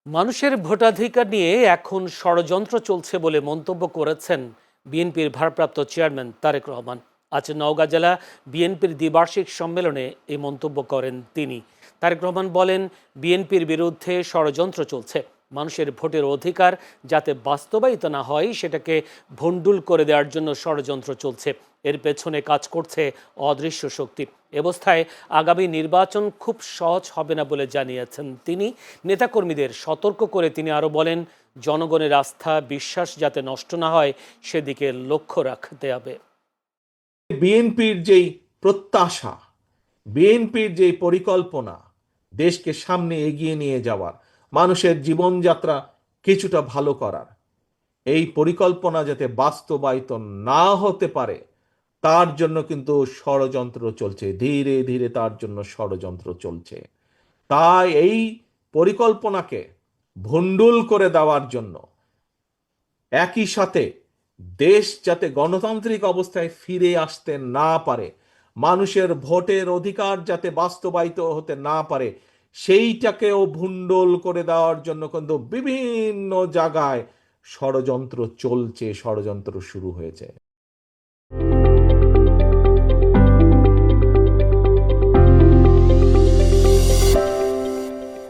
মানুষের ভোটাধিকার নিয়ে এখন ষড়যন্ত্র চলছে বলে মন্তব্য করেছেন বিএনপির ভারপ্রাপ্ত চেয়ারম্যান তারেক রহমান। আজ নওগাঁ জেলা বিএনপির দ্বিবার্ষিক সম্মেলনে এই মন্তব্য করেন তিনি। তারেক রহমান বলেন, বিএনপির বিরুদ্ধে ষড়যন্ত্র চলছে। মানুষের ভোটের অধিকার যাতে বাস্তবায়িত না হয় সেটাকে ভণ্ডুল করে দেওয়ার জন্য ষড়যন্ত্র চলছে। এর পেছনে কাজ করছে অদৃশ্য শক্তি। অবস্থায় আগামী নির্বাচন খুব সহজ হবে না বলে জানিয়েছেন তিনি। নেতাকর্মীদের সতর্ক করে তিনি আরও বলেন, জনগণের আস্থা বিশ্বাস যাতে নষ্ট না হয় সেদিকে লক্ষ্য রাখতে হবে। বিএনপির যেই প্রত্যাশা, বিএনপির যেই পরিকল্পনা দেশকে সামনে এগিয়ে নিয়ে যাওয়ার, মানুষের জীবনযাত্রা কিছুটা ভালো করার, এই পরিকল্পনা যাতে বাস্তবায়িত না হতে পারে তার জন্য কিন্তু ষড়যন্ত্র চলছে, ধীরে ধীরে তার জন্য ষড়যন্ত্র চলছে। তাই এই পরিকল্পনাকে ভণ্ডুল করে দেওয়ার জন্য একই সাথে দেশ যাতে গণতান্ত্রিক অবস্থায় ফিরে আসতে না পারে, মানুষের ভোটের অধিকার যাতে বাস্তবায়িত হতে না পারে, সেইটাকেও ভণ্ডুল করে দেওয়ার জন্য কিন্তু বিভিন্ন জায়গায় ষড়যন্ত্র চলছে, ষড়যন্ত্র শুরু হয়েছে।